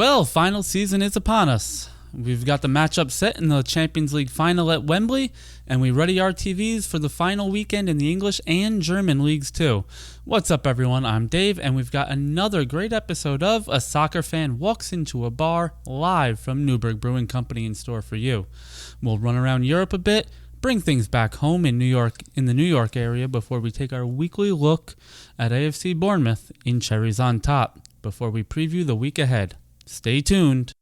Well, final season is upon us. We've got the matchup set in the Champions League final at Wembley, and we ready our TVs for the final weekend in the English and German leagues too. What's up, everyone? I'm Dave, and we've got another great episode of A Soccer Fan Walks Into a Bar live from Newburgh Brewing Company in store for you. We'll run around Europe a bit, bring things back home in the New York area before we take our weekly look at AFC Bournemouth in Cherries on Top before we preview the week ahead. Stay tuned.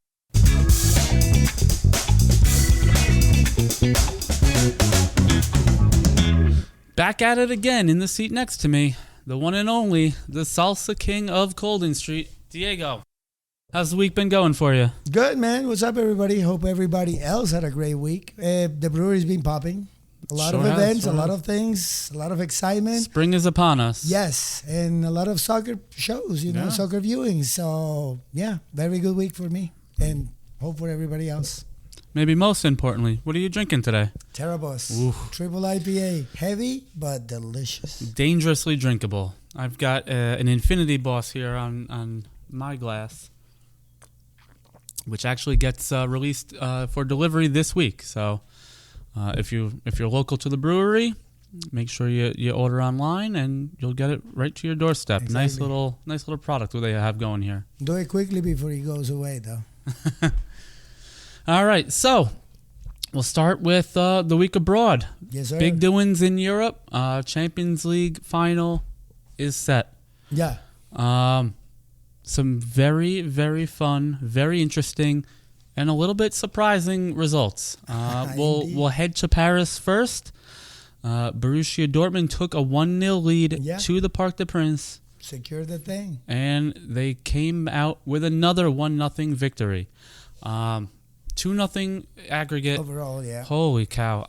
Back at it again in the seat next to me, the one and only, the salsa king of Colden Street, Diego. How's the week been going for you? Good, man. What's up, everybody? Hope everybody else had a great week. The brewery's been popping. A lot of events, a lot of things, a lot of excitement. Spring is upon us. Yes, and a lot of soccer shows, soccer viewings. So, yeah, very good week for me and hope for everybody else. Maybe most importantly, what are you drinking today? Terrabos. Oof. Triple IPA. Heavy, but delicious. Dangerously drinkable. I've got an Infinity Boss here on my glass, which actually gets released for delivery this week. So if you're local to the brewery, make sure you order online and you'll get it right to your doorstep. Exactly. Nice little product that they have going here. Do it quickly before it goes away, though. All right, so we'll start with the week abroad. Yes, sir. Big doings in Europe. Champions League final is set. Yeah. Some very, very fun, very interesting, and a little bit surprising results. We'll head to Paris first. Borussia Dortmund took a 1-0 lead to the Parc des Princes. Secured the thing. And they came out with another 1-0 victory. 2-0 aggregate. Overall, yeah. Holy cow.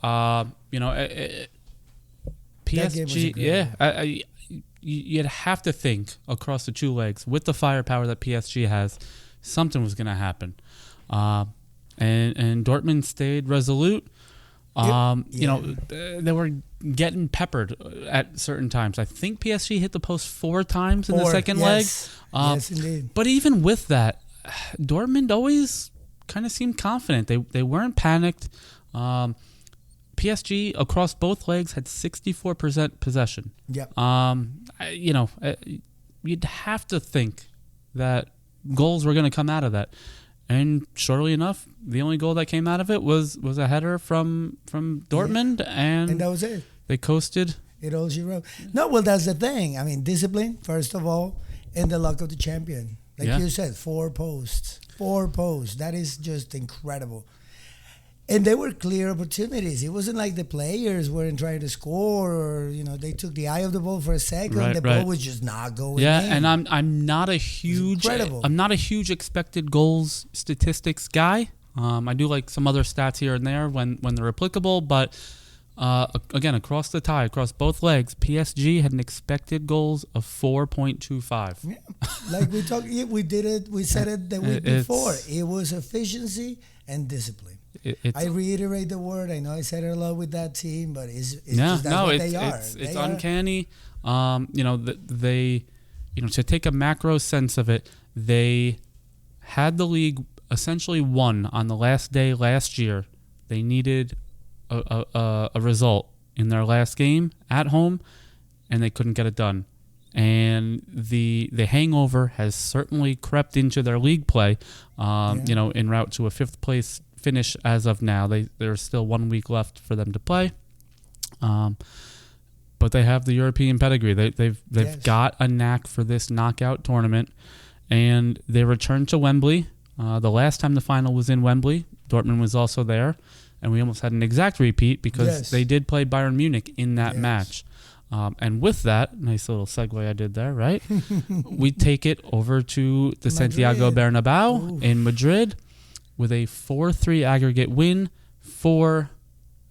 PSG, you'd have to think across the two legs with the firepower that PSG has, something was going to happen. And Dortmund stayed resolute. They were getting peppered at certain times. I think PSG hit the post 4 times in the second leg. Yes, indeed. But even with that, Dortmund always kind of seemed confident. They weren't panicked. PSG across both legs had 64% possession. Yeah. You'd have to think that goals were going to come out of that. And surely enough, the only goal that came out of it was a header from Dortmund, and that was it. They coasted. It all she wrote. No, well, that's the thing. I mean, discipline, first of all, and the luck of the champion. Like you said, 4 posts. 4 posts. That is just incredible. And they were clear opportunities. It wasn't like the players weren't trying to score, or they took the eye of the ball for a second. The ball was just not going in. Yeah, and I'm not a huge expected goals statistics guy. I do like some other stats here and there when they're applicable, but again, across both legs, PSG had an expected goals of 4.25. Yeah. Like we said it the week before. It was efficiency and discipline. I reiterate the word. I know I said it a lot with that team, but it's what they are. It's uncanny. To take a macro sense of it, they had the league essentially won on the last day last year. They needed a result in their last game at home, and they couldn't get it done. And the hangover has certainly crept into their league play. En route to a 5th place finish as of now. There's still 1 week left for them to play, but they have the European pedigree. They've got a knack for this knockout tournament, and they returned to Wembley. The last time the final was in Wembley, Dortmund was also there, and we almost had an exact repeat because they did play Bayern Munich in that match. And with that, nice little segue I did there, right? We take it over to the Santiago Bernabeu in Madrid, with a 4-3 aggregate win for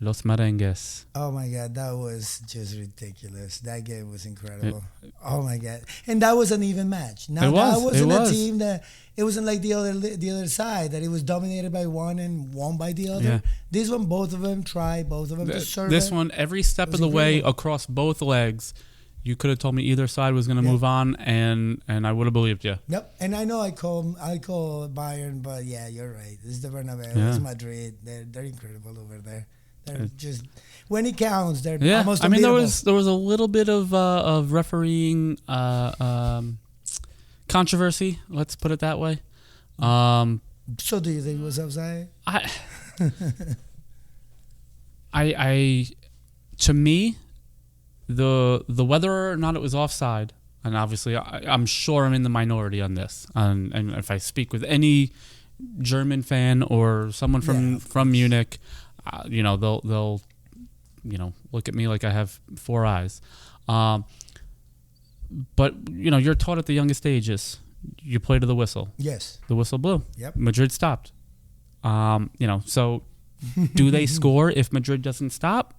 Los Merengues. Oh, my God. That was just ridiculous. That game was incredible. Oh, my God. And that was an even match. Now, that wasn't a team that... It wasn't like the other side, that it was dominated by one and won by the other. Yeah. This one, both of them tried, both of them to serve This one, every step of the way across both legs, you could have told me either side was going to move on, and I would have believed you. Yep. And I know I call Bayern, but yeah, you're right. It's the Bernabeu. Yeah. It's Madrid. They're incredible over there. They're just when it counts, they're Yeah, almost I mean unbeatable. there was a little bit of refereeing controversy. Let's put it that way. So do you think it was offside? I to me, the whether or not it was offside, and obviously I'm sure I'm in the minority on this. And if I speak with any German fan or someone from Munich, they'll look at me like I have four eyes. But you're taught at the youngest ages, you play to the whistle. Yes. The whistle blew. Yep. Madrid stopped. So do they score if Madrid doesn't stop?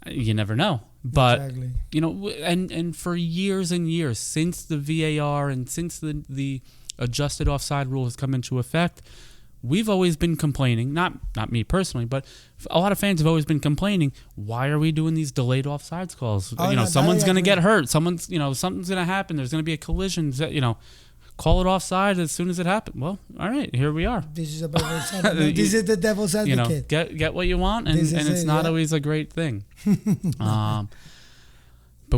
You never know. But exactly. And for years and years, since the VAR and since the adjusted offside rule has come into effect, we've always been complaining, not me personally, but a lot of fans have always been complaining, why are we doing these delayed offsides calls? Someone's going to get hurt. Something's going to happen. There's going to be a collision. Call it offside as soon as it happed. Well, all right, here we are. This is a this is the devil's advocate. Get what you want, and it's not always a great thing. But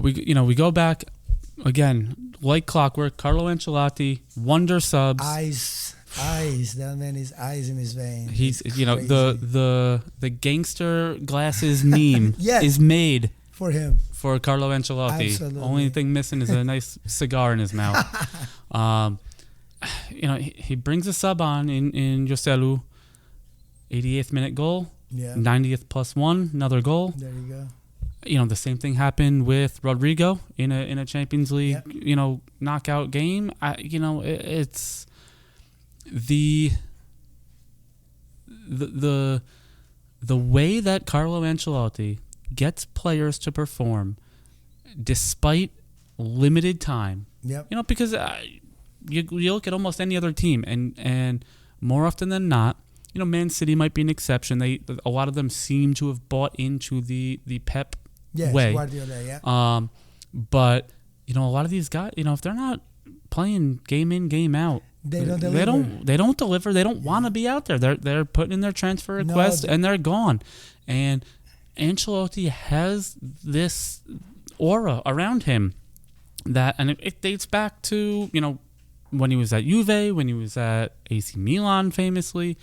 we go back again like clockwork. Carlo Ancelotti, wonder subs. Eyes. That man is eyes in his veins. He's the gangster glasses meme is made for him. For Carlo Ancelotti. Absolutely. Only thing missing is a nice cigar in his mouth. He brings a sub on in Joselu. 88th minute goal. Yeah. 90th +1, another goal. There you go. The same thing happened with Rodrigo in a Champions League, knockout game. It's the way that Carlo Ancelotti gets players to perform despite limited time. Yep. Because you look at almost any other team, and more often than not, Man City might be an exception. A lot of them seem to have bought into the Pep way. Guardiola, yeah. But a lot of these guys, if they're not playing game in, game out, they don't deliver. They don't deliver. They don't want to be out there. They're putting in their transfer request and they're gone. And Ancelotti has this aura around him and it dates back to when he was at Juve, when he was at AC Milan, famously.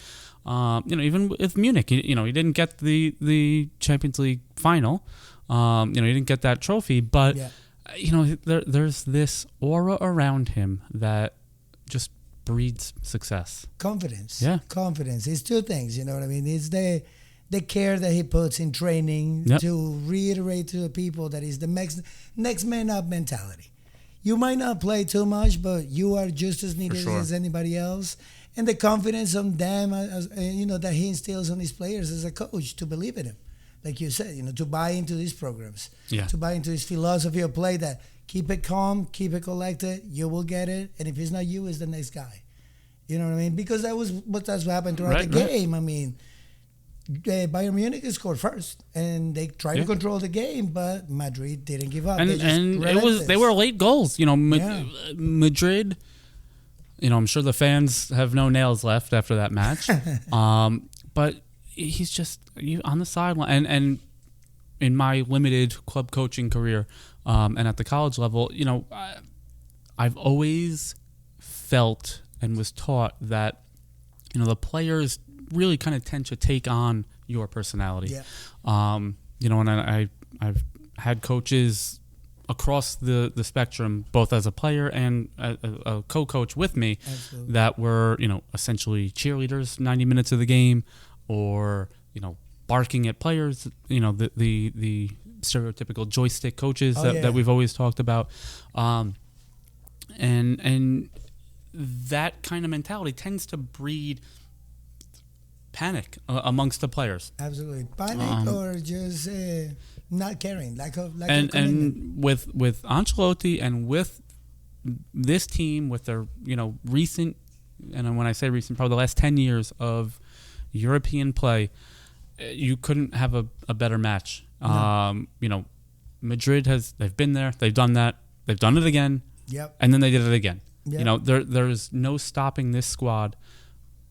Even with Munich, he didn't get the Champions League final. He didn't get that trophy, but there's this aura around him that just breeds success. Confidence. Yeah. Confidence. It's two things, you know what I mean? It's the care that he puts in training to reiterate to the people that is the next man up mentality. You might not play too much, but you are just as needed as anybody else. And the confidence on them, that he instills on his players as a coach to believe in him. Like you said, to buy into these programs, to buy into his philosophy of play that keep it calm, keep it collected, you will get it. And if it's not you, it's the next guy. You know what I mean? Because that's what happened throughout the game. I mean, Bayern Munich scored first, and they tried to control the game, but Madrid didn't give up. And they were late goals. Madrid. I'm sure the fans have no nails left after that match. But he's just on the sideline. And in my limited club coaching career, and at the college level, I've always felt and was taught that the players really kind of tend to take on your personality. And I've had coaches across the spectrum, both as a player and a co-coach with me, that were essentially cheerleaders 90 minutes of the game, or barking at players, the stereotypical joystick coaches that we've always talked about, and that kind of mentality tends to breed panic amongst the players. Absolutely, panic or just not caring, lack of and commitment. with Ancelotti and with this team, with their recent, and when I say recent, probably the last 10 years of European play, you couldn't have a better match. No. Madrid they've been there, they've done that, they've done it again, and then they did it again. You know, there's no stopping this squad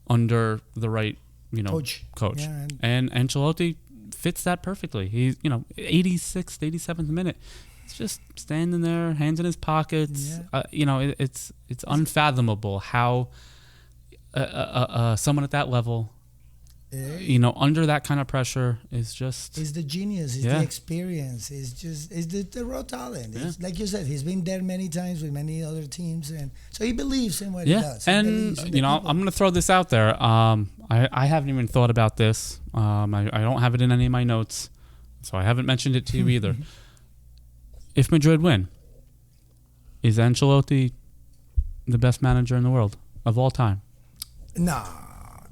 under the right, coach. Yeah, and Ancelotti fits that perfectly. He's, 86th, 87th minute. It's just standing there, hands in his pockets. It's unfathomable how someone at that level, under that kind of pressure is just... It's the genius, it's the experience, it's the raw talent. It's, like you said, he's been there many times with many other teams, and so he believes in what he does. And, I'm going to throw this out there. I haven't even thought about this. I don't have it in any of my notes, so I haven't mentioned it to you either. If Madrid win, is Ancelotti the best manager in the world of all time? No,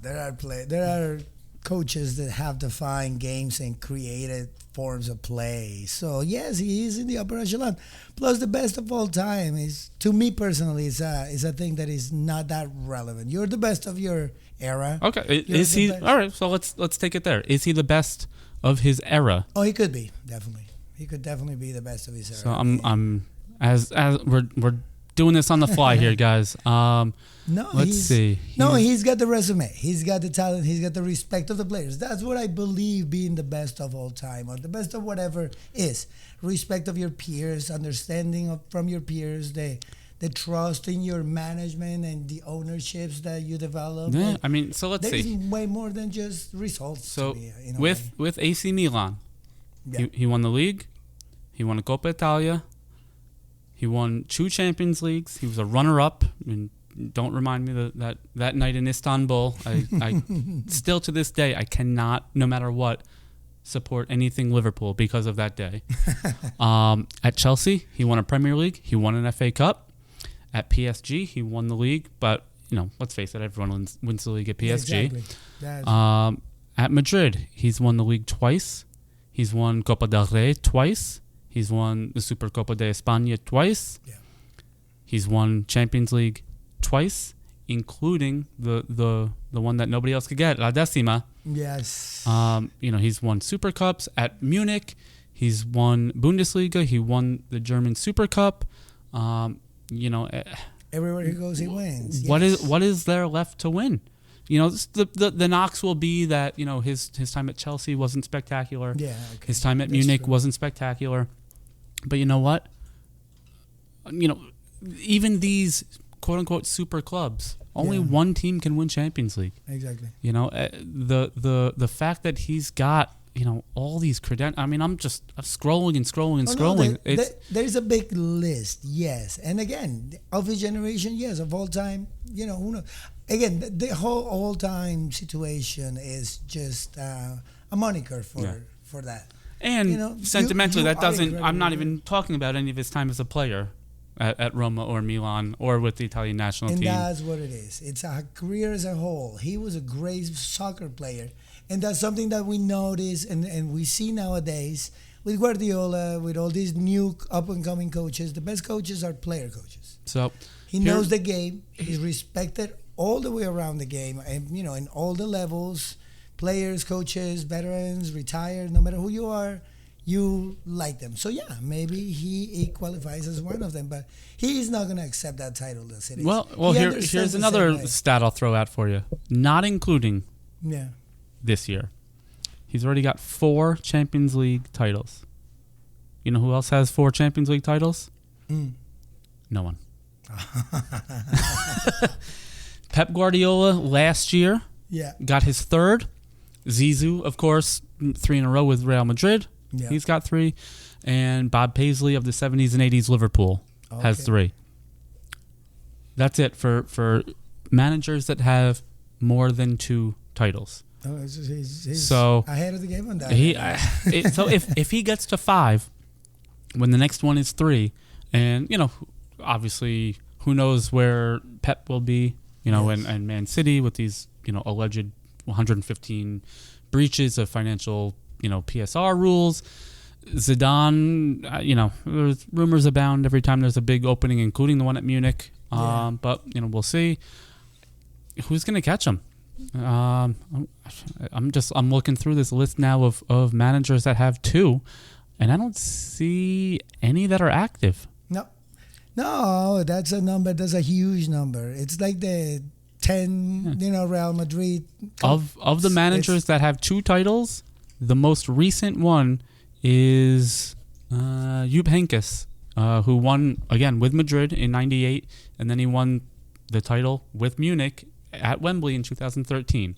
there are coaches that have defined games and created forms of play. So yes, he is in the upper echelon. Plus, the best of all time is, to me personally, is a thing that is not that relevant. You're the best of your era. Okay, is he? All right, so let's take it there. Is he the best of his era? Oh, he could be, definitely. He could definitely be the best of his era. So I'm as we're doing this on the fly here, guys. Let's see. He's got the resume. He's got the talent. He's got the respect of the players. That's what I believe being the best of all time, or the best of whatever is. Respect of your peers, understanding from your peers, the trust in your management and the ownerships that you develop. Yeah, so let's see. There's way more than just results. So with AC Milan, he won the league. He won a Coppa Italia. He won 2 Champions Leagues. He was a runner-up. Don't remind me that night in Istanbul. I still to this day, I cannot, no matter what, support anything Liverpool because of that day. At Chelsea, he won a Premier League. He won an FA Cup. At PSG, he won the league. But, let's face it, everyone wins the league at PSG. Exactly. At Madrid, he's won the league twice. He's won Copa del Rey twice. He's won the Supercopa de España twice. Yeah. He's won Champions League twice, including the one that nobody else could get, La Decima. Yes. He's won Super Cups at Munich. He's won Bundesliga. He won the German Super Cup. Everywhere he goes, he wins. What is there left to win? The knocks will be that his time at Chelsea wasn't spectacular. Yeah. Okay. His time at Munich wasn't spectacular. But you know what? Even these quote unquote super clubs, only one team can win Champions League. Exactly. The fact that he's got all these credentials. I'm just scrolling and scrolling and scrolling. No, there's a big list, yes. And again, of his generation, yes, of all time, who knows? Again, the whole all-time situation is just a moniker for that. And sentimentally, that doesn't. I'm not even talking about any of his time as a player at Roma or Milan or with the Italian national team. And that's what it is. It's a career as a whole. He was a great soccer player. And that's something that we notice and we see nowadays with Guardiola, with all these new up-and-coming coaches. The best coaches are player coaches. So he knows the game. He's respected all the way around the game, and in all the levels, players, coaches, veterans, retired, no matter who you are, you like them. So yeah, maybe he qualifies as one of them, but he is not going to accept that title as it is. Well, here's another stat I'll throw out for you, not including this year. He's already got 4 Champions League titles. You know who else has 4 Champions League titles? No one. Pep Guardiola last year got his 3rd. Zizou, of course, 3 in a row with Real Madrid. Yeah. He's got 3. And Bob Paisley of the 70s and 80s Liverpool has 3. That's it for managers that have more than 2 titles. Oh, he's so ahead of the game on that. So if he gets to 5, when the next one is 3, and obviously who knows where Pep will be, and Man City with these alleged 115 breaches of financial PSR rules. Zidane, there's rumors abound every time there's a big opening, including the one at Munich. But we'll see who's going to catch him. I'm looking through this list now of managers that have 2. and I don't see any that are active. No, that's a number. That's a huge number. It's like the 10, Real Madrid. Of the managers that have 2 titles, the most recent one is Jupp Heynckes, who won, again, with Madrid in 98, and then he won the title with Munich at Wembley in 2013.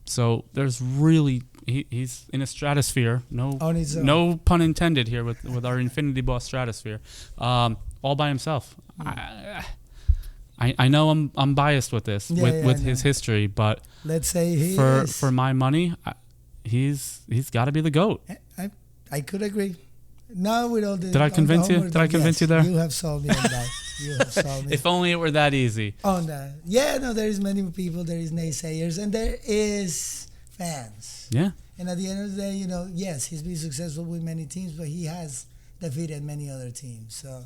So there's really... He's in a stratosphere. No pun intended here with our Infinity Boss stratosphere. All by himself. I know I'm biased with this with his history, but let's say for my money, he's got to be the GOAT. I could agree. No, with all the. Did I convince you? Did I convince you there? You have sold me on that. You have sold me. If only it were that easy. On that, there is many people. There is naysayers, and there is fans. Yeah. And at the end of the day, yes, he's been successful with many teams, but he has defeated many other teams. So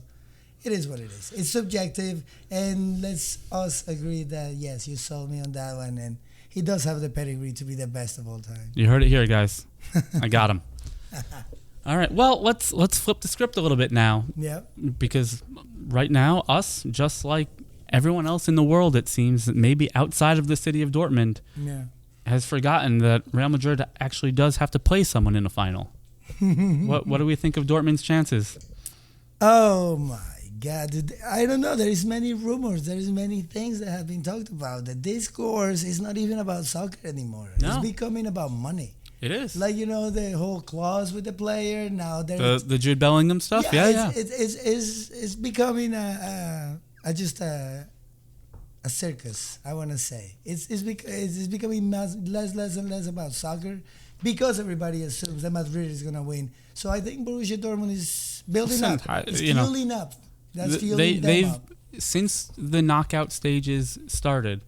it is what it is. It's subjective, and let's us agree that yes, you sold me on that one, and he does have the pedigree to be the best of all time. You heard it here, guys. I got him. All right. Well, let's flip the script a little bit now. Yeah. Because right now, us, just like everyone else in the world, it seems, that maybe outside of the city of Dortmund, has forgotten that Real Madrid actually does have to play someone in the final. What do we think of Dortmund's chances? Oh my God! I don't know. There is many rumors. There is many things that have been talked about. The discourse is not even about soccer anymore. No. It's becoming about money. It is. Like, the whole clause with the player. Now the Jude Bellingham stuff. Yeah. It's becoming just a circus, I want to say. It's becoming less and less about soccer because everybody assumes that Madrid is going to win. So I think Borussia Dortmund is building up. It's fueling up. That's fueling them up. Since the knockout stages started,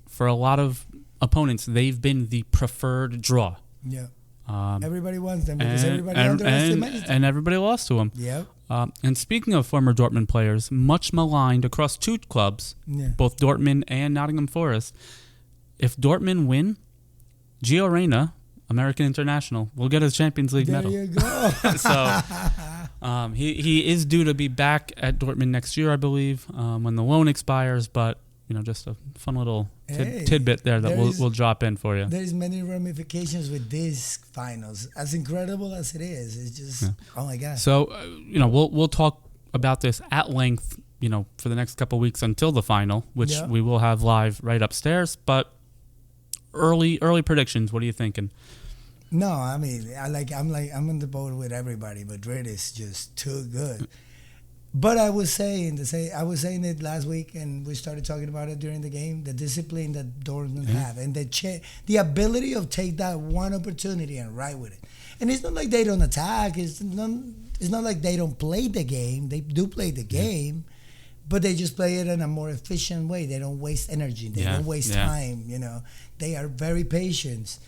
for a lot of opponents, they've been the preferred draw. Yeah. Everybody wants them because everybody underestimates them. And everybody lost to them. Yeah. And speaking of former Dortmund players, much maligned across 2 clubs, both Dortmund and Nottingham Forest, if Dortmund win, Gio Reyna, American international, will get his Champions League medal. There you go. So he is due to be back at Dortmund next year, I believe, when the loan expires, but just a fun little tidbit there that we'll drop in for you. There's many ramifications with these finals. As incredible as it is, it's just, oh my God. So, we'll talk about this at length, for the next couple of weeks until the final, which we will have live right upstairs. But early predictions, what are you thinking? No, I mean, I'm in the boat with everybody. Madrid is just too good. But I was saying it last week, and we started talking about it during the game. The discipline that Dortmund have, and the ability of take that one opportunity and ride with it. And it's not like they don't attack. It's not like they don't play the game. They do play the game, but they just play it in a more efficient way. They don't waste energy. They don't waste time. They are very patient.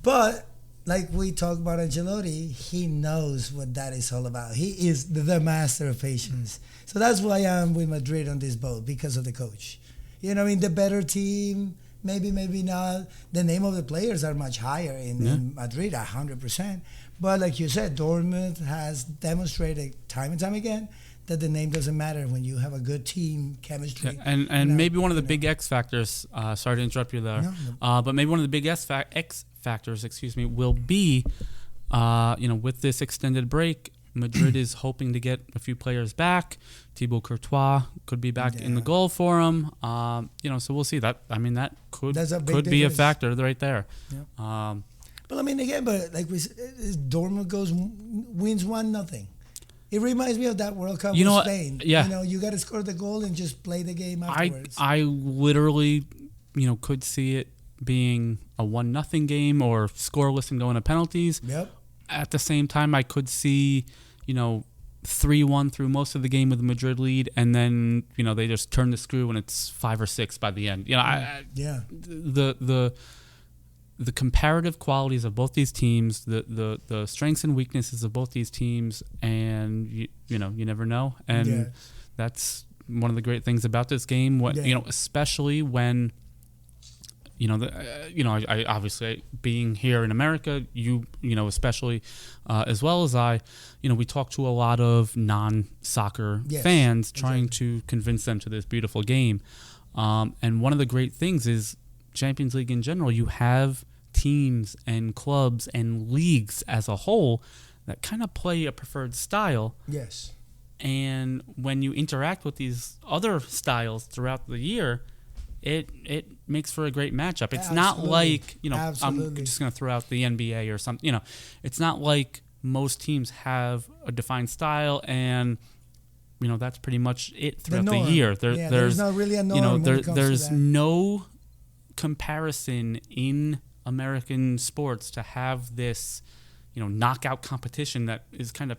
But like we talk about Ancelotti, he knows what that is all about. He is the master of patience. So that's why I'm with Madrid on this boat, because of the coach. The better team, maybe not. The name of the players are much higher in Madrid, 100%. But like you said, Dortmund has demonstrated time and time again that the name doesn't matter when you have a good team chemistry. And maybe one of the big X factors, sorry to interrupt you there, but maybe one of the big X factors, will be, with this extended break, Madrid is hoping to get a few players back. Thibaut Courtois could be back in the goal for him. So we'll see that. I mean, that could be a factor right there. Yeah. But like we said, Dortmund wins 1-0. It reminds me of that World Cup with Spain. Yeah. You got to score the goal and just play the game afterwards. I literally, could see it being a 1-0 game or scoreless and going to penalties. Yep. At the same time, I could see, 3-1 through most of the game with the Madrid lead, and then, they just turn the screw and it's 5 or 6 by the end. The comparative qualities of both these teams, the strengths and weaknesses of both these teams, and you never know. And that's one of the great things about this game. Especially when I obviously being here in America, especially as well as I, we talk to a lot of non-soccer fans trying to convince them to this beautiful game. And one of the great things is Champions League in general, you have teams and clubs and leagues as a whole that kind of play a preferred style. Yes. And when you interact with these other styles throughout the year, it makes for a great matchup. It's not like, I'm just going to throw out the NBA or something. It's not like most teams have a defined style and, that's pretty much it throughout the year. There's not really a norm there's no comparison in American sports to have this, knockout competition that is kind of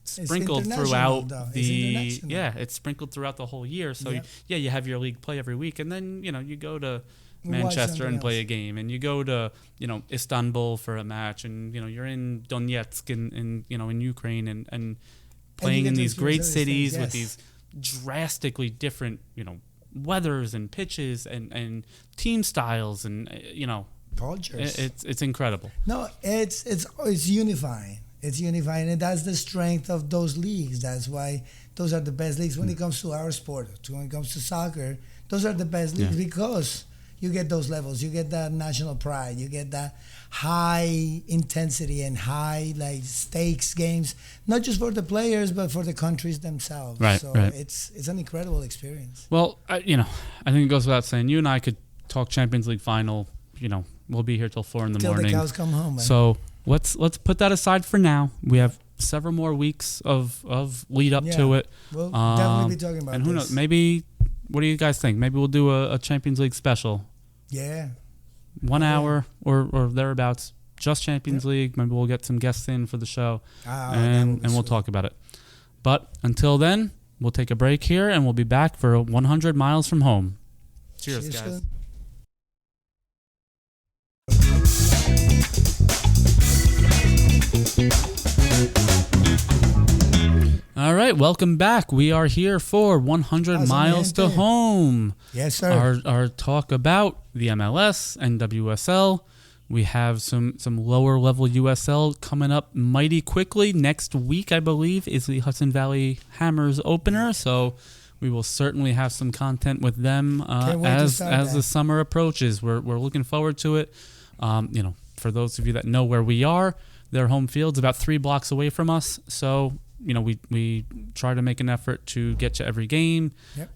sprinkled throughout it's sprinkled throughout the whole year. So you have your league play every week, and then you go to Manchester and play a game, and you go to Istanbul for a match, and you're in Donetsk in Ukraine and playing in these great cities with these drastically different weathers and pitches and team styles and cultures. It's incredible. No, it's unifying. It's unifying, and that's the strength of those leagues. That's why those are the best leagues when it comes to our sport. When it comes to soccer, those are the best leagues because you get those levels. You get that national pride. You get that high intensity and high stakes games, not just for the players but for the countries themselves. Right. It's an incredible experience. Well, I think it goes without saying. You and I could talk Champions League final. We'll be here till 4 a.m. Till the cows come home. Man. So let's put that aside for now. We have several more weeks of lead up to it. We'll definitely be talking about and who knows? Maybe, what do you guys think? Maybe we'll do a Champions League special. Yeah. 1 hour or thereabouts, just Champions League. Maybe we'll get some guests in for the show, and we'll talk about it. But until then, we'll take a break here, and we'll be back for 100 miles from home. Cheers guys. All right, welcome back. We are here for 100 miles to home. Yes, sir. Our talk about the MLS and WSL. We have some lower level USL coming up mighty quickly. Next week, I believe, is the Hudson Valley Hammers opener. So we will certainly have some content with them as the summer approaches. We're looking forward to it. For those of you that know where we are, their home field's about 3 blocks away from us. So we try to make an effort to get to every game,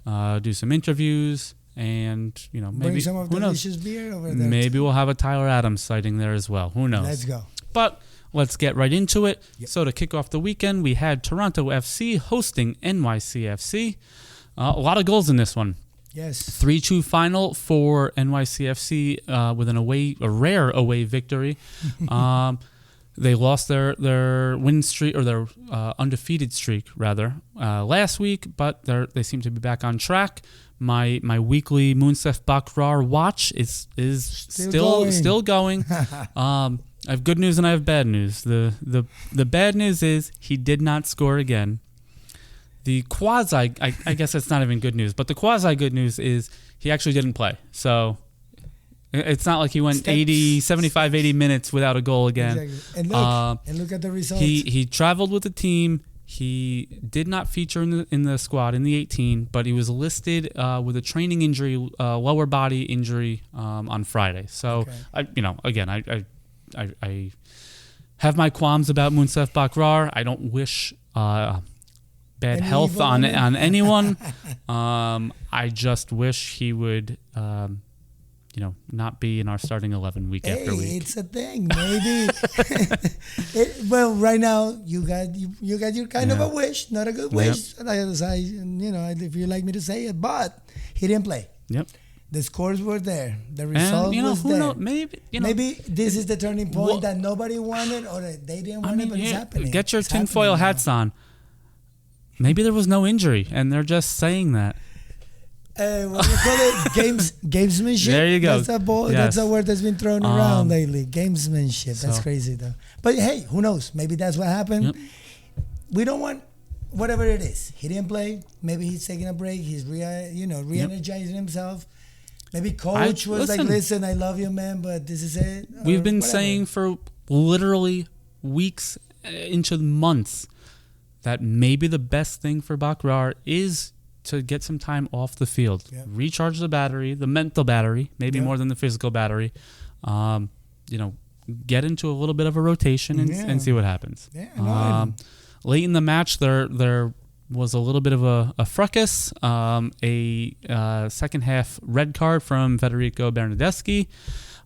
do some interviews, and maybe bring some of the delicious beer over there. Maybe we'll have a Tyler Adams sighting there as well. Who knows? Let's go. But let's get right into it. So to kick off the weekend, we had Toronto FC hosting NYCFC. A lot of goals in this one. Yes. 3-2 final for NYCFC with a rare away victory. They lost their win streak, or their undefeated streak rather, last week, but they seem to be back on track. My weekly Moonsef Bakrar watch is still going. I have good news and I have bad news. The bad news is he did not score again. The quasi, I guess that's not even good news, but the quasi good news is he actually didn't play. So it's not like he went 75, 80 minutes without a goal again. Exactly. And look at the results. He traveled with the team. He did not feature in the squad in the 18, but he was listed with a training injury, lower body injury on Friday. So I have my qualms about Moonsef Bakrar. I don't wish bad health on anyone. I just wish he would not be in our starting 11 week after week. It's a thing. Maybe. Well, right now you got your kind of a wish, not a good wish. If you like me to say it, but he didn't play. Yep. The scores were there. The result was there. Knows, maybe this is the turning point that nobody wanted, or they didn't want it, but it's happening. Get your tinfoil hats on. Maybe there was no injury, and they're just saying that. What do you call it? Gamesmanship. There you go. That's a word that's been thrown around lately. Gamesmanship. That's crazy, though. But hey, who knows? Maybe that's what happened. Yep. We don't want whatever it is. He didn't play. Maybe he's taking a break. He's re-energizing himself. Maybe coach was listen, like, listen, I love you, man, but this is it. We've been saying for literally weeks into months that maybe the best thing for Bakrar is to get some time off the field, recharge the battery, the mental battery, maybe more than the physical battery. Get into a little bit of a rotation and see what happens. Yeah, late in the match, there was a little bit of a fracas, a second half red card from Federico Bernardeschi,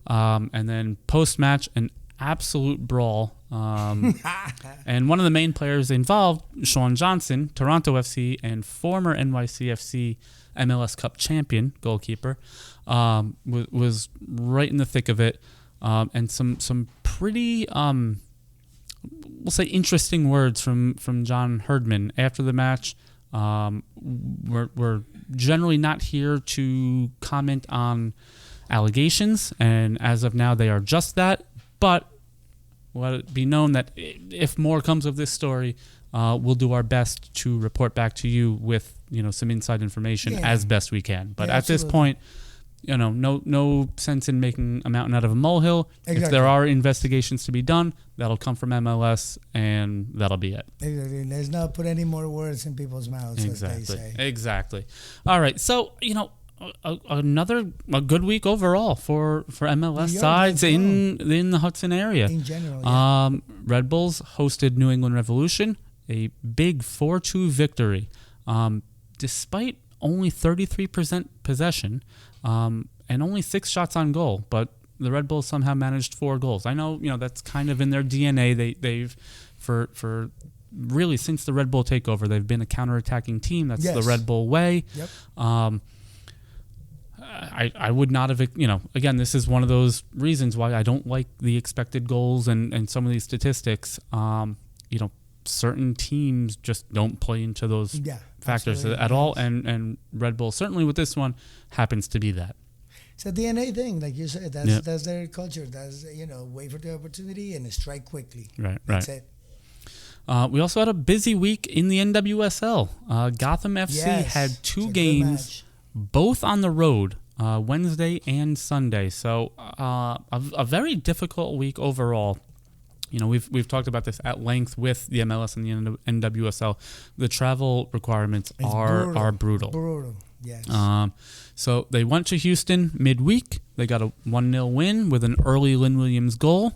and then post-match, an absolute brawl. And one of the main players involved, Sean Johnson, Toronto FC and former NYCFC MLS Cup champion goalkeeper, was right in the thick of it. And some pretty, we'll say, interesting words from John Herdman after the match. We're generally not here to comment on allegations, and as of now, they are just that. But let it be known that if more comes of this story, we'll do our best to report back to you with some inside information as best we can. But at this point, no sense in making a mountain out of a molehill. Exactly. If there are investigations to be done, that'll come from MLS, and that'll be it. Exactly. Let's not put any more words in people's mouths, exactly. as they say. Exactly. All right. So, a good week overall for MLS sides in the Hudson area. In general, Red Bulls hosted New England Revolution, a big 4-2 victory, despite only 33% possession. And only 6 shots on goal, but the Red Bulls somehow managed 4 goals. I know, that's kind of in their DNA. They've for really since the Red Bull takeover, they've been a counterattacking team. That's the Red Bull way. Yep. I would not have, again, this is one of those reasons why I don't like the expected goals and some of these statistics. Certain teams just don't play into those factors at all, and Red Bull, certainly with this one, happens to be that. It's a DNA thing, like you said. That's their culture. That's, wait for the opportunity and strike quickly. Right. That's it. We also had a busy week in the NWSL. Gotham FC had 2 games, both on the road, Wednesday and Sunday. So a very difficult week overall. We've talked about this at length with the MLS and the NWSL. The travel requirements are brutal. Brutal, yes. So they went to Houston midweek. They got a 1-0 win with an early Lynn Williams goal.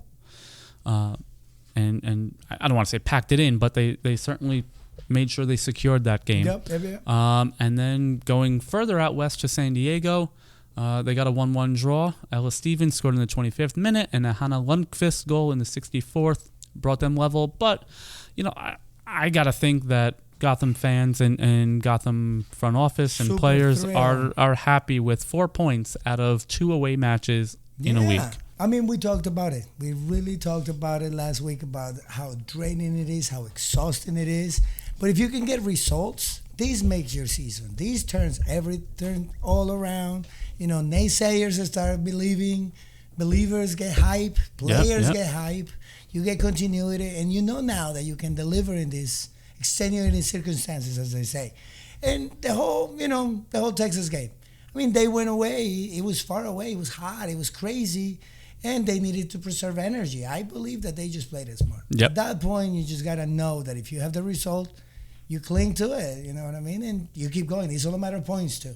And I don't want to say packed it in, but they certainly made sure they secured that game. Yep. And then going further out west to San Diego, they got a 1-1 draw. Ella Stevens scored in the 25th minute, and a Hannah Lundqvist goal in the 64th brought them level. But, I got to think that Gotham fans and Gotham front office and players are happy with 4 points out of 2 away matches in a week. I mean, we talked about it. We really talked about it last week about how draining it is, how exhausting it is. But if you can get results, these makes your season. These turns everything all around. Naysayers start believing. Believers get hype. Players get hype. You get continuity. And now that you can deliver in these extenuating circumstances, as they say. And the whole Texas game. I mean, they went away. It was far away. It was hot. It was crazy. And they needed to preserve energy. I believe that they just played it smart. Yep. At that point, you just got to know that if you have the result, you cling to it. You know what I mean? And you keep going. It's all a matter of points, too.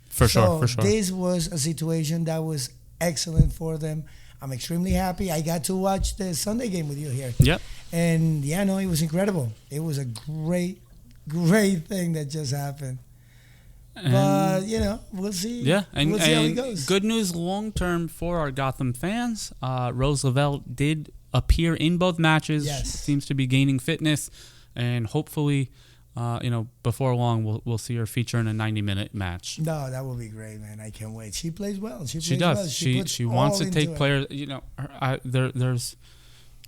For sure. This was a situation that was excellent for them. I'm extremely happy. I got to watch the Sunday game with you here. Yep. And, it was incredible. It was a great, great thing that just happened. And but, we'll see. Yeah, and we'll see how it goes. Good news long term for our Gotham fans. Rose Lavelle did appear in both matches. Yes. Seems to be gaining fitness, and hopefully, before long, we'll see her feature in a 90-minute match. No, that will be great, man. I can't wait. She plays well. She does. Well. She wants to take players. There's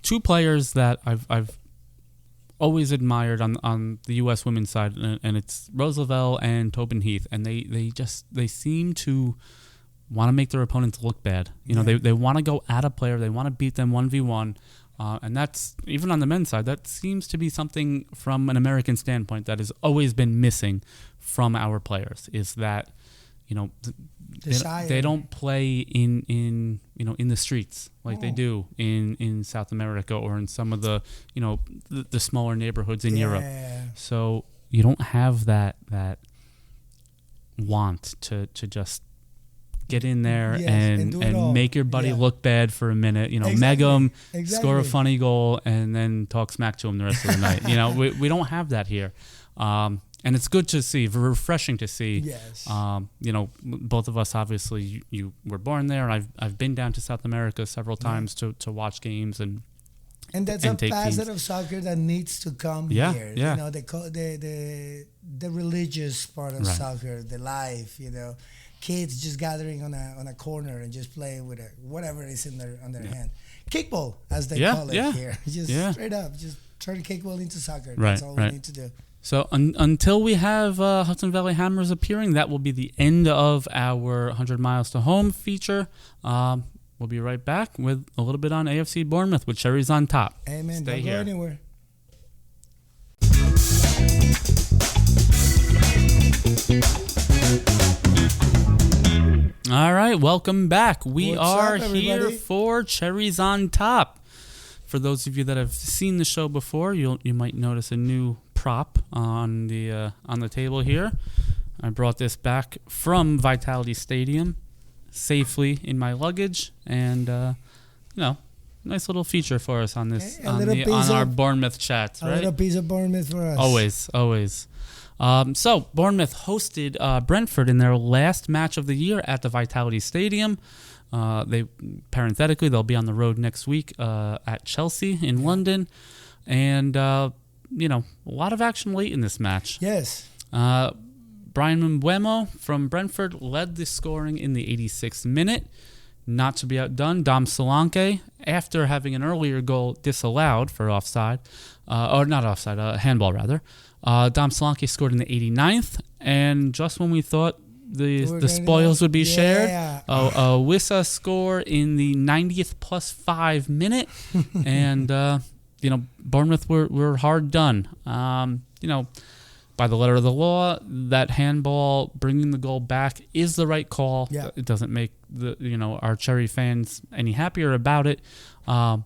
2 players that I've always admired on the U.S. women's side, and it's Rose Lavelle and Tobin Heath, and they seem to want to make their opponents look bad. They want to go at a player, they want to beat them 1v1, and that's even on the men's side. That seems to be something from an American standpoint that has always been missing from our players. Is that they don't play in the streets like they do in South America or in some of the the smaller neighborhoods in Europe. So you don't have that want to just get in there and make your buddy look bad for a minute, meg him, score a funny goal, and then talk smack to him the rest of the night. We don't have that here. And it's good to see, refreshing to see. Yes. Both of us, obviously, you were born there. I've been down to South America several times to watch games and that's a facet of soccer that needs to come here. Yeah. The religious part of soccer, the life, kids just gathering on a corner and just playing with whatever is in their hand. Kickball, as they call it here. Just straight up, just turn kickball into soccer. That's all we need to do. So until we have Hudson Valley Hammers appearing, that will be the end of our 100 Miles to Home feature. We'll be right back with a little bit on AFC Bournemouth with Cherries on Top. Amen. Stay Don't here. go anywhere. All right, welcome back. We What's are up, here everybody? for Cherries on Top. For those of you that have seen the show before, you might notice a new prop on the table here. I brought this back from Vitality Stadium safely in my luggage, and nice little feature for us on this on our Bournemouth chats. Right? A little piece of Bournemouth for us. Always. So Bournemouth hosted Brentford in their last match of the year at the Vitality Stadium. They'll be on the road next week at Chelsea in London, and a lot of action late in this match. Yes. Brian Mbeumo from Brentford led the scoring in the 86th minute. Not to be outdone, Dom Solanke, after having an earlier goal disallowed for offside, handball rather, Dom Solanke scored in the 89th, and just when we thought the spoils would be shared, Wissa score in the 90th plus 5 minute, and Bournemouth were hard done. By the letter of the law, that handball, bringing the goal back, is the right call. Yeah. It doesn't make our Cherry fans any happier about it. But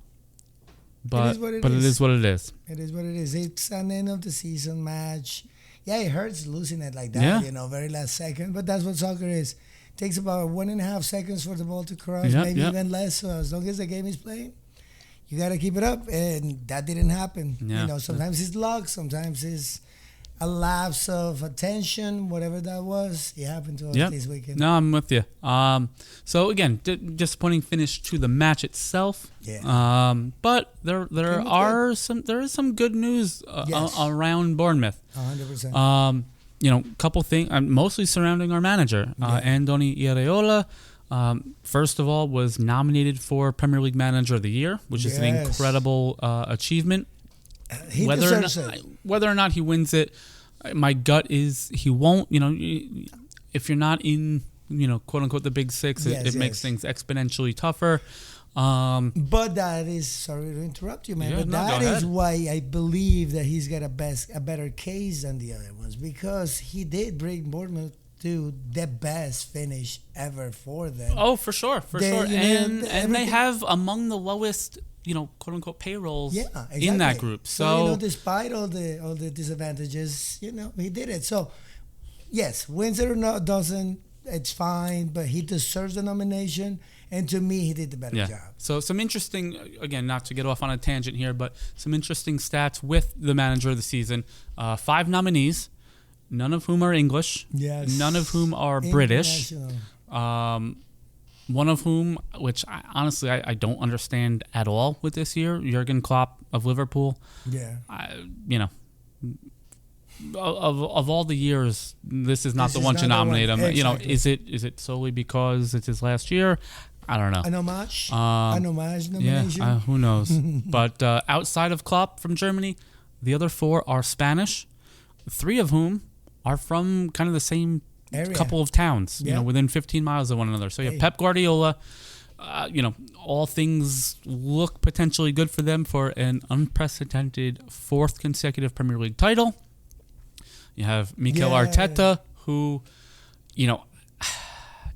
it is what it is. It is what it is. It's an end of the season match. Yeah, it hurts losing it like that, very last second. But that's what soccer is. It takes about 1.5 seconds for the ball to cross, even less. So as long as the game is playing, you got to keep it up. And that didn't happen. Yeah. Sometimes it's luck. Sometimes it's a lapse of attention, whatever that was. It happened to us this weekend. No, I'm with you. So again, disappointing finish to the match itself. Yeah. But there is some good news around Bournemouth. 100%. Couple things, mostly surrounding our manager, Andoni Iraola. First of all, was nominated for Premier League Manager of the Year, which is an incredible achievement. He deserves it. Whether or not he wins it, my gut is he won't. If you're not in, quote unquote, the big six, it makes things exponentially tougher. But that is, sorry to interrupt you, man, that is why I believe that he's got a better case than the other ones, because he did bring Bournemouth to the best finish ever for them. Oh, for sure. And they have among the lowest, quote unquote, payrolls in that group. So despite all the disadvantages, he did it. So yes, wins it or not, doesn't, it's fine, but he deserves the nomination. And to me, he did the better job. So some interesting, again, not to get off on a tangent here, but some interesting stats with the manager of the season. 5 nominees, none of whom are English. Yes. None of whom are British. One of whom, which I don't understand at all with this year, Jurgen Klopp of Liverpool. Yeah. Of all the years, this is not the one to nominate him. Exactly. Is it solely because it's his last year? I don't know. An homage nomination. Yeah, who knows? But outside of Klopp from Germany, the other 4 are Spanish, 3 of whom are from kind of the same area. Couple of towns, within 15 miles of one another. So you have Pep Guardiola. All things look potentially good for them for an unprecedented 4th consecutive Premier League title. You have Mikel Arteta, who,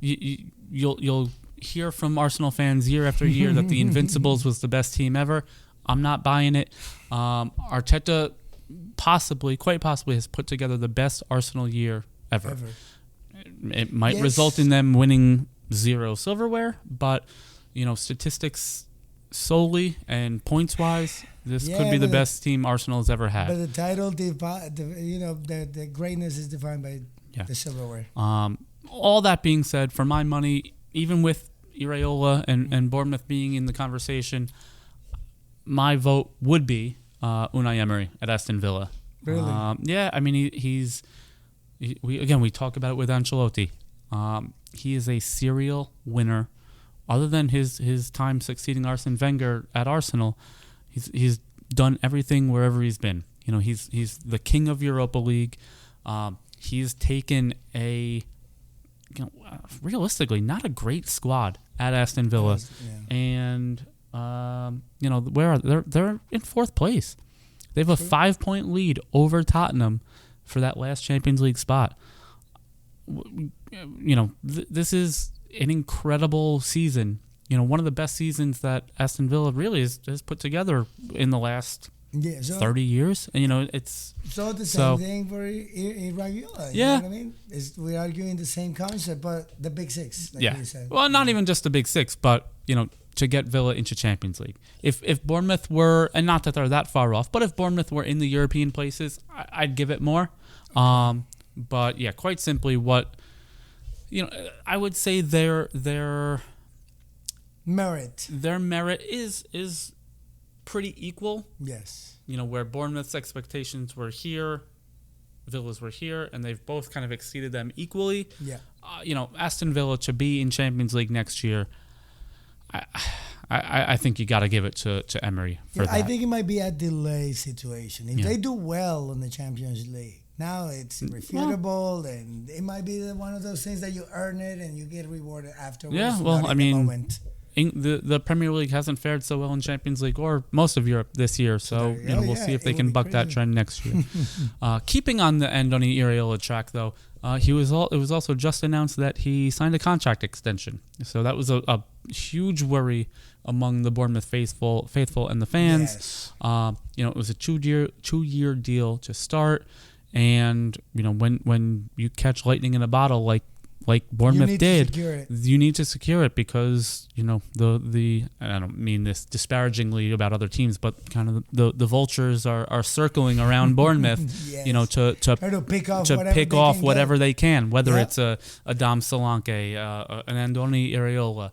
you'll hear from Arsenal fans year after year that the Invincibles was the best team ever. I'm not buying it. Arteta quite possibly has put together the best Arsenal year ever. It might result in them winning 0 silverware, but statistics solely and points wise, this could be the best team Arsenal has ever had. But the title, the greatness is defined by the silverware. All that being said, for my money, even with Iraola and Bournemouth being in the conversation, my vote would be Unai Emery at Aston Villa. Really? Yeah, I mean we talk about it with Ancelotti. He is a serial winner. Other than his time succeeding Arsene Wenger at Arsenal, he's done everything wherever he's been. He's the king of Europa League. He's taken realistically not a great squad at Aston Villa, and where are they? They're in 4th place. They have a 5-point lead over Tottenham for that last Champions League spot. This is an incredible season. One of the best seasons that Aston Villa really has put together in the last 30 years. And it's the same thing for Iraola. You know what I mean? We're arguing the same concept, but the big 6, like you said. Well, not even just the big 6, but to get Villa into Champions League. If Bournemouth were, and not that they're that far off, but if Bournemouth were in the European places, I'd give it more. But yeah, quite simply, I would say their merit is pretty equal. Yes. Where Bournemouth's expectations were here, Villa's were here, and they've both kind of exceeded them equally. Yeah. Aston Villa to be in Champions League next year, I think you got to give it to Emery for that. I think it might be a delay situation. If they do well in the Champions League, now it's irrefutable, and it might be one of those things that you earn it and you get rewarded afterwards. Yeah, well, I mean, the Premier League hasn't fared so well in Champions League or most of Europe this year, so we'll see if they can buck that trend next year. Keeping on the Andoni Iraola track, though, it was also just announced that he signed a contract extension. So that was a huge worry among the Bournemouth faithful and the fans. Yes. It was a 2-year deal to start, and when you catch lightning in a bottle like Bournemouth did, you need to secure it because the I don't mean this disparagingly about other teams, but kind of the vultures are circling around Bournemouth, yes. to pick off whatever they can, whether it's a Dom Solanke, an Andoni Iraola.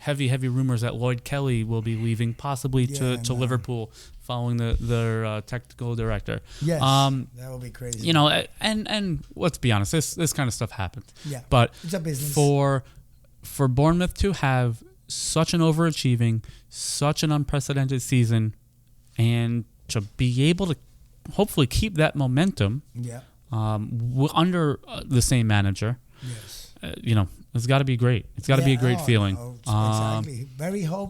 Heavy rumors that Lloyd Kelly will be leaving, possibly to Liverpool, following their technical director. Yes, that would be crazy. And let's be honest, this kind of stuff happens. Yeah, but it's a business. For Bournemouth to have such an overachieving, such an unprecedented season, and to be able to hopefully keep that momentum, under the same manager, yes, it's got to be great. It's got to be a great feeling. Exactly. Very hopeful.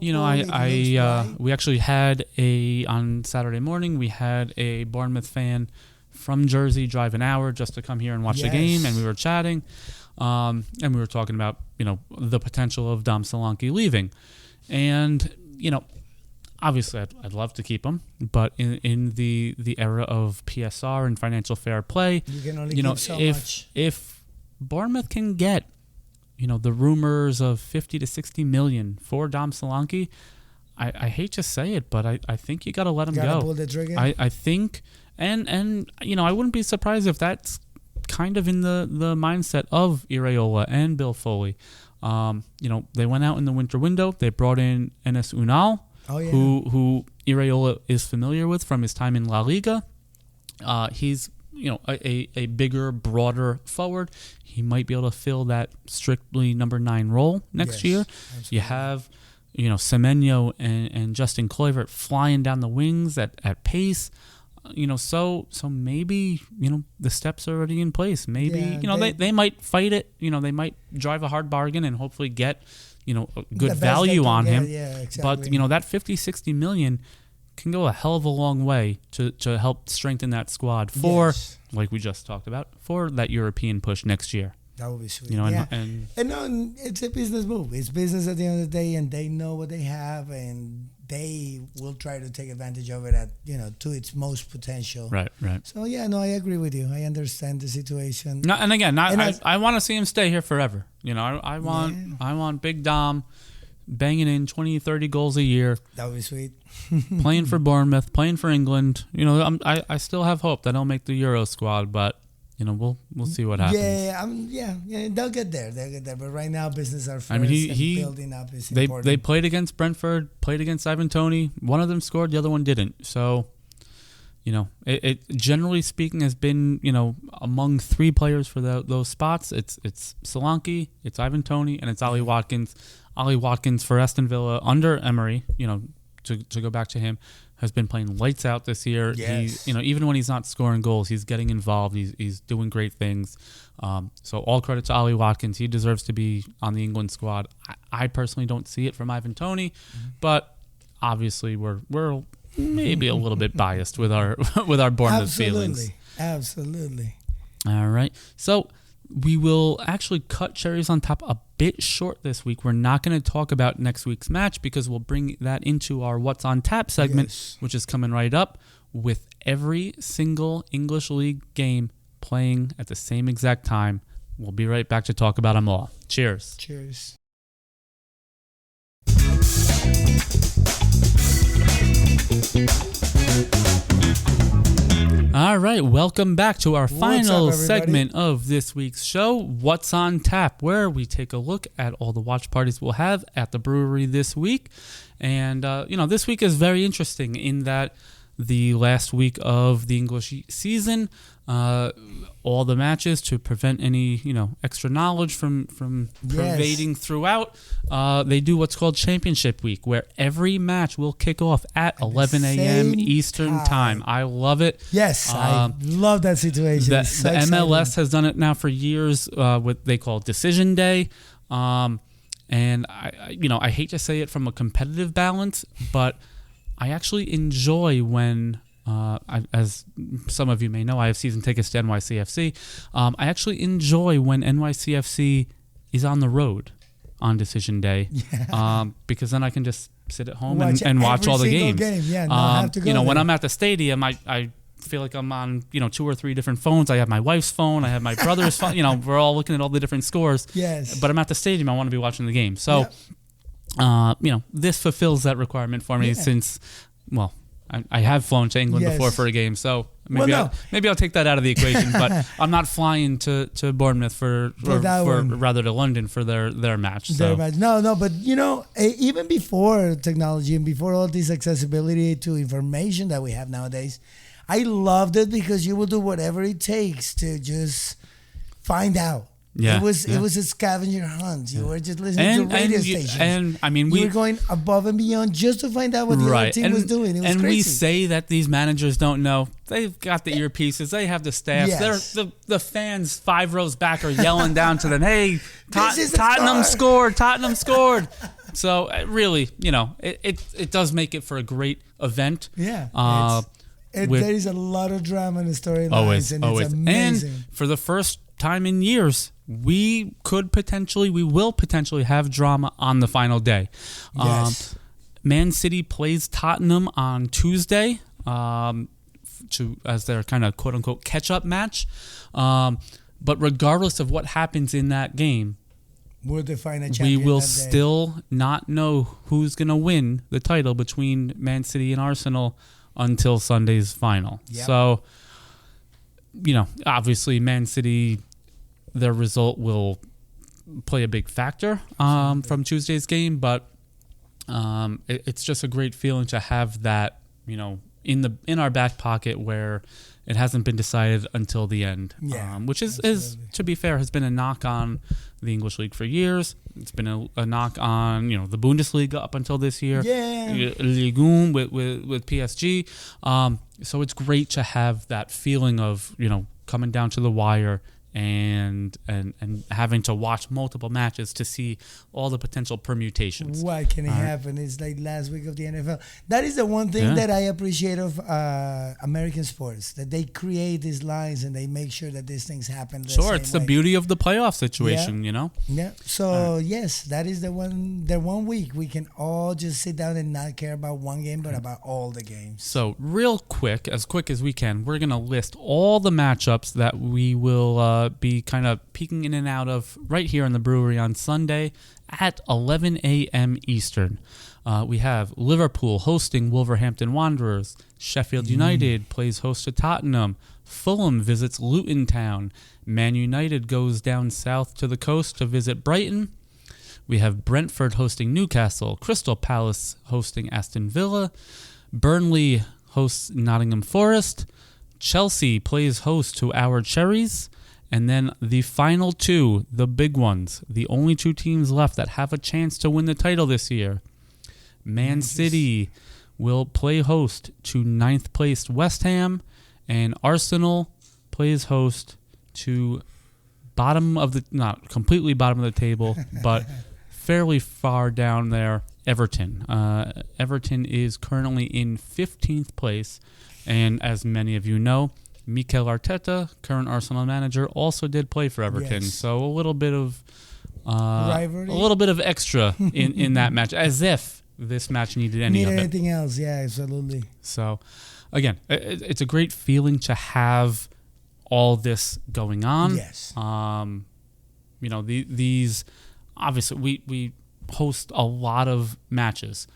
We actually had on Saturday morning, we had a Bournemouth fan from Jersey drive an hour just to come here and watch the game, and we were chatting, and we were talking about, the potential of Dom Solanke leaving. And, obviously I'd love to keep him, but in the era of PSR and financial fair play, you can only give so much. If Bournemouth can get the rumors of 50 to 60 million for Dom Solanke, I hate to say it, but I think you got to let him go. Pull the trigger. I think, and I wouldn't be surprised if that's kind of in the mindset of Iraola and Bill Foley. They went out in the winter window. They brought in Enes Unal, who Iraola is familiar with from his time in La Liga. He's a bigger, broader forward. He might be able to fill that strictly number 9 role next year. Absolutely. You have, Semenyo and Justin Kluivert flying down the wings at pace. So maybe, the steps are already in place. Maybe, they might fight it. They might drive a hard bargain and hopefully get, a good value on him. Yeah, exactly. But, that 50, 60 million can go a hell of a long way to help strengthen that squad for, like we just talked about, for that European push next year. That would be sweet. You know, yeah. and no, it's a business move. It's business at the end of the day, and they know what they have, and they will try to take advantage of it to its most potential. Right. So yeah, no, I agree with you. I understand the situation. No, and again, I want to see him stay here forever. You know, I want Big Dom banging in 20, 30 goals a year. That would be sweet. Playing for Bournemouth, playing for England. You know, I still have hope that he'll make the Euro squad, but you know, we'll see what happens. Yeah, they'll get there. But right now, business are first. I mean, he building up is important. They played against Brentford, played against Ivan Toney. One of them scored, the other one didn't. So, you know, it generally speaking has been, you know, among three players for those spots. It's Solanke, it's Ivan Toney, and it's Ollie Watkins. Ollie Watkins for Aston Villa under Emery, you know, to go back to him, has been playing lights out this year. Yes. You know, even when he's not scoring goals, he's getting involved. He's doing great things. So all credit to Ollie Watkins. He deserves to be on the England squad. I personally don't see it from Ivan Toney, but obviously we're maybe a little bit biased with our Bournemouth feelings. Absolutely. All right. So we will actually cut cherries on top a bit short this week. We're not going to talk about next week's match because we'll bring that into our What's on Tap segment, which is coming right up, with every single English League game playing at the same exact time. We'll be right back to talk about them all. Cheers. Cheers. All right, welcome back to our final segment of this week's show, What's on Tap, where we take a look at all the watch parties we'll have at the brewery this week. And, you know, this week is very interesting in that the last week of the English season, all the matches, to prevent any, you know, extra knowledge from pervading throughout, they do what's called Championship Week, where every match will kick off at 11 a.m. Eastern time. I love it. Yes, I love that situation. The MLS has done it now for years, what they call Decision Day. And I hate to say it from a competitive balance, but I actually enjoy when, as some of you may know, I have season tickets to NYCFC. I actually enjoy when NYCFC is on the road on Decision Day, because then I can just sit at home and watch all the games. Yeah, I have to go when I'm at the stadium, I feel like I'm on, you know, 2 or 3 different phones. I have my wife's phone, I have my brother's phone. You know, we're all looking at all the different scores. Yes. But I'm at the stadium. I want to be watching the game. So, you know, this fulfills that requirement for me since, well, I have flown to England before for a game, so maybe I'll take that out of the equation. But I'm not flying to Bournemouth for rather to London for their match. So. No, but you know, even before technology and before all this accessibility to information that we have nowadays, I loved it because you will do whatever it takes to just find out. Yeah, it was a scavenger hunt. You were just listening to radio stations. And I mean, we were going above and beyond just to find out what the other team was doing. It was crazy. We say that these managers don't know. They've got the earpieces. They have the staff. Yes. The fans 5 rows back are yelling down to them, "Hey, Tottenham scored! Tottenham scored!" So really, you know, it does make it for a great event. Yeah. There is a lot of drama in the storylines, and it's amazing. And for the first time in years, we will potentially have drama on the final day. Yes. Man City plays Tottenham on Tuesday as their kind of quote unquote catch up match. But regardless of what happens in that game, we'll define a champion. We will still not know who's going to win the title between Man City and Arsenal until Sunday's final. Yep. So, you know, obviously Man City, their result will play a big factor from Tuesday's game, but it's just a great feeling to have that, you know, in our back pocket where it hasn't been decided until the end. Which is to be fair, has been a knock on the English League for years. It's been a knock on, you know, the Bundesliga up until this year. Ligue 1 with PSG. So it's great to have that feeling of, you know, coming down to the wire and having to watch multiple matches to see all the potential permutations. What can happen? It's like last week of the NFL. That is the one thing that I appreciate of American sports, that they create these lines and they make sure that these things happen. Sure, it's the beauty of the playoff situation, Yeah. So yes, that is the one week we can all just sit down and not care about one game, but about all the games. So real quick as we can, we're gonna list all the matchups that we will be kind of peeking in and out of right here in the brewery on Sunday at 11 a.m. Eastern. We have Liverpool hosting Wolverhampton Wanderers. Sheffield United plays host to Tottenham. Fulham visits Luton Town. Man United goes down south to the coast to visit Brighton. We have Brentford hosting Newcastle. Crystal Palace hosting Aston Villa. Burnley hosts Nottingham Forest. Chelsea plays host to our Cherries. And then the final two, the big ones, the only two teams left that have a chance to win the title this year. Man City will play host to 9th placed West Ham, and Arsenal plays host to not completely bottom of the table, but fairly far down there, Everton. Everton is currently in 15th place, and as many of you know, Mikel Arteta, current Arsenal manager, also did play for Everton. Yes. So a little bit of rivalry, a little bit of extra in that match, as if this match needed anything else. Yeah, absolutely. So, again, it's a great feeling to have all this going on. Yes. These obviously we host a lot of matches.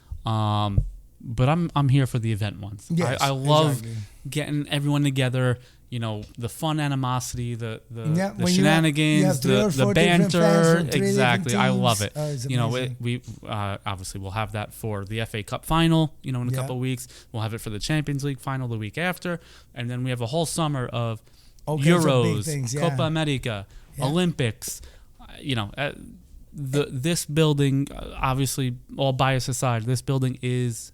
But I'm here for the event ones. Yes, I love getting everyone together. The fun animosity, the shenanigans, the banter. Exactly, I love it. We obviously we'll have that for the FA Cup final. In a couple of weeks, we'll have it for the Champions League final the week after, and then we have a whole summer of Euros, Copa America, Olympics. This building, obviously, all bias aside, this building is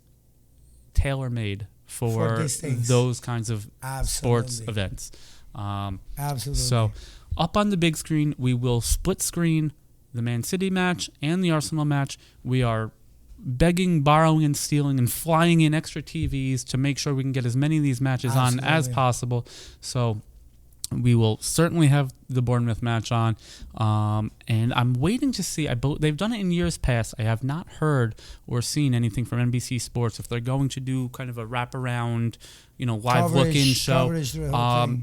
tailor-made for those kinds of sports events. Absolutely. So up on the big screen, we will split screen the Man City match and the Arsenal match. We are begging, borrowing, and stealing and flying in extra TVs to make sure we can get as many of these matches on as possible. So we will certainly have the Bournemouth match on, and I'm waiting to see. They've done it in years past. I have not heard or seen anything from NBC Sports if they're going to do kind of a wraparound, live look-in show.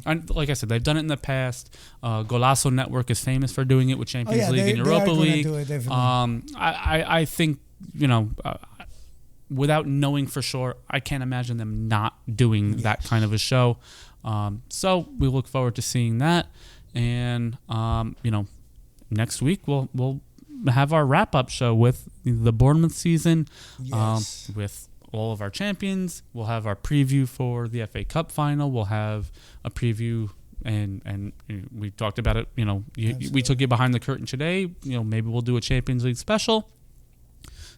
And like I said, they've done it in the past. Golazo Network is famous for doing it with Champions League and Europa League. I think without knowing for sure, I can't imagine them not doing that kind of a show. So we look forward to seeing that, and next week we'll have our wrap-up show with the Bournemouth season, with all of our champions. We'll have our preview for the FA Cup final. We'll have a preview, and we talked about it. We took you behind the curtain today. Maybe we'll do a Champions League special.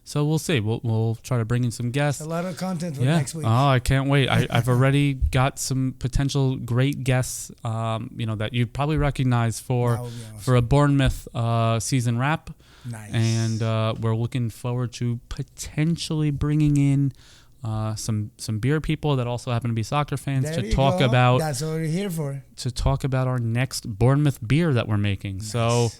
So we'll see. We'll try to bring in some guests. A lot of content for next week. Oh, I can't wait. I've already got some potential great guests, that you'd probably recognize for a Bournemouth season wrap. Nice. And we're looking forward to potentially bringing in some beer people that also happen to be soccer fans to talk about. That's what we're here for. To talk about our next Bournemouth beer that we're making. Nice. So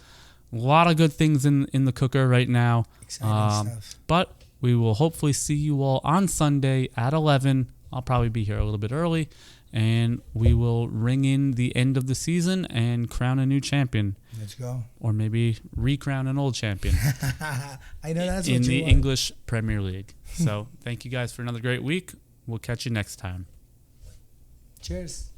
a lot of good things in the cooker right now. Exciting stuff. But we will hopefully see you all on Sunday at 11. I'll probably be here a little bit early. And we will ring in the end of the season and crown a new champion. Let's go. Or maybe recrown an old champion. I know that's what you in the want. English Premier League. So thank you guys for another great week. We'll catch you next time. Cheers.